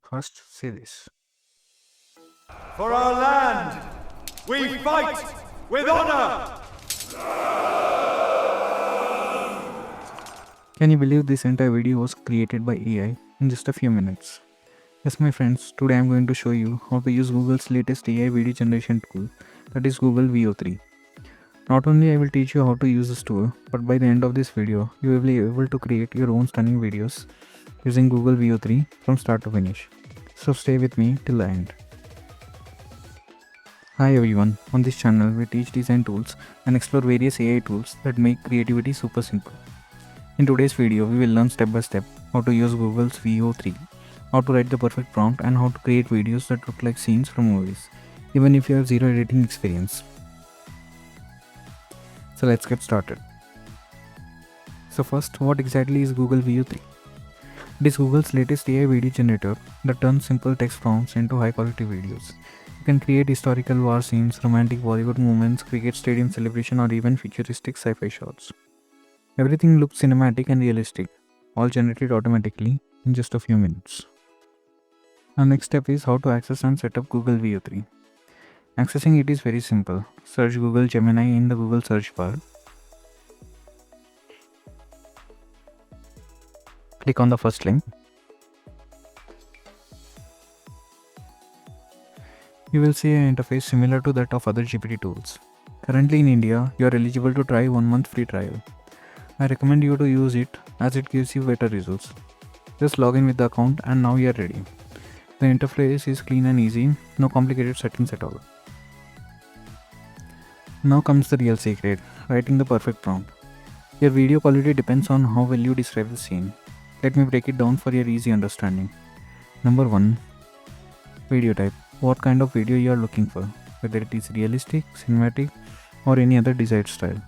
First, say this. For our land, we fight with honor! Can you believe this entire video was created by AI in just a few minutes? Yes, my friends, today I'm going to show you how to use Google's latest AI video generation tool, that is Google Veo 3. Not only I will teach you how to use this tool, but by the end of this video, you will be able to create your own stunning videos using Google Veo 3 from start to finish. So stay with me till the end. Hi everyone, on this channel we teach design tools and explore various AI tools that make creativity super simple. In today's video, we will learn step by step how to use Google's Veo 3, how to write the perfect prompt, and how to create videos that look like scenes from movies, even if you have zero editing experience. So let's get started. So first, what exactly is Google Veo 3? It is Google's latest AI video generator that turns simple text prompts into high quality videos. You can create historical war scenes, romantic Bollywood moments, cricket stadium celebration, or even futuristic sci-fi shots. Everything looks cinematic and realistic, all generated automatically in just a few minutes. Our next step is how to access and set up Google Veo 3. Accessing it is very simple. Search Google Gemini in the Google search bar. Click on the first link. You will see an interface similar to that of other GPT tools. Currently in India, you are eligible to try 1 month free trial. I recommend you to use it as it gives you better results. Just log in with the account and now you are ready. The interface is clean and easy, no complicated settings at all. Now comes the real secret, writing the perfect prompt. Your video quality depends on how well you describe the scene. Let me break it down for your easy understanding. Number 1. Video type. What kind of video you are looking for, whether it is realistic, cinematic, or any other desired style.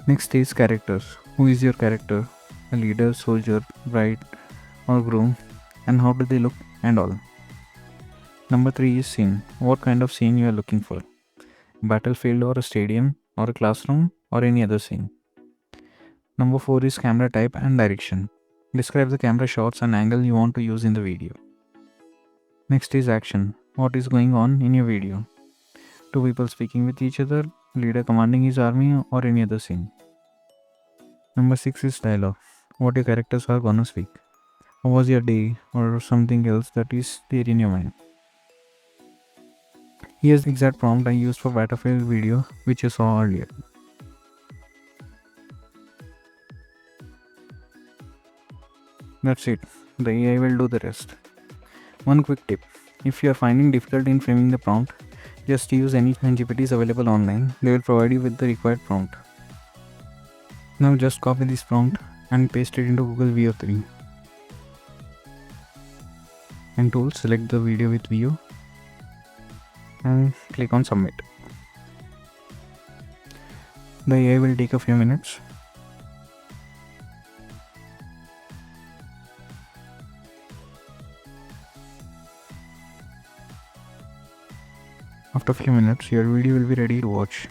Next is characters. Who is your character? A leader, soldier, bride, or groom, and how do they look and all. Number 3 is scene. What kind of scene you are looking for? Battlefield or a stadium or a classroom or any other scene. Number 4 is camera type and direction. Describe the camera shots and angle you want to use in the video. Next is action. What is going on in your video? Two people speaking with each other, leader commanding his army, or any other scene. Number 6 is dialogue. What your characters are gonna speak. How was your day, or something else that is there in your mind. Here's the exact prompt I used for Battlefield video which you saw earlier. That's it. The AI will do the rest. One quick tip. If you are finding difficult in framing the prompt, just use any GPTs available online. They will provide you with the required prompt. Now just copy this prompt and paste it into Google Veo 3. And tools, select the video with Veo and click on submit. The AI will take a few minutes. After a few minutes, your video will be ready to watch.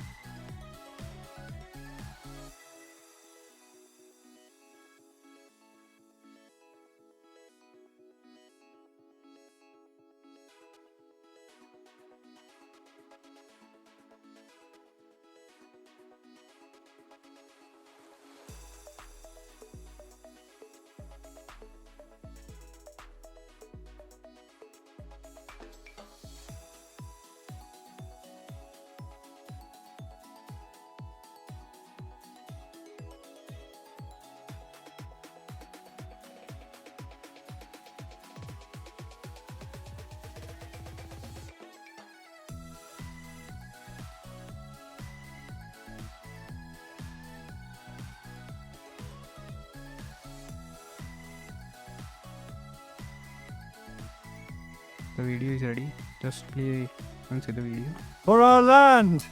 The video is ready. Just play and see the video. For our land,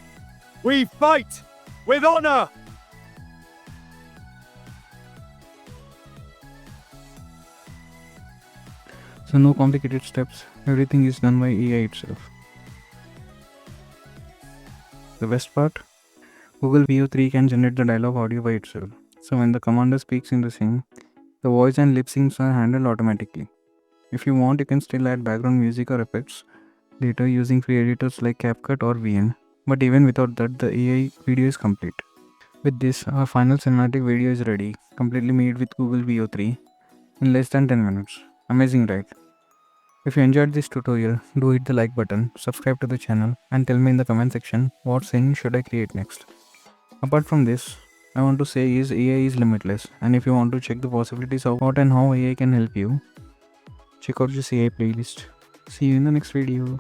we fight with honor! So no complicated steps. Everything is done by AI itself. The best part? Google Veo 3 can generate the dialogue audio by itself. So when the commander speaks in the scene, the voice and lip syncs are handled automatically. If you want, you can still add background music or effects later using free editors like CapCut or VN. But even without that, the AI video is complete. With this, our final cinematic video is ready, completely made with Google Veo 3 in less than 10 minutes. Amazing, right? If you enjoyed this tutorial, do hit the like button, subscribe to the channel, and tell me in the comment section what scene should I create next. Apart from this, I want to say is AI is limitless, and if you want to check the possibilities of what and how AI can help you, check out this AI playlist. See you in the next video.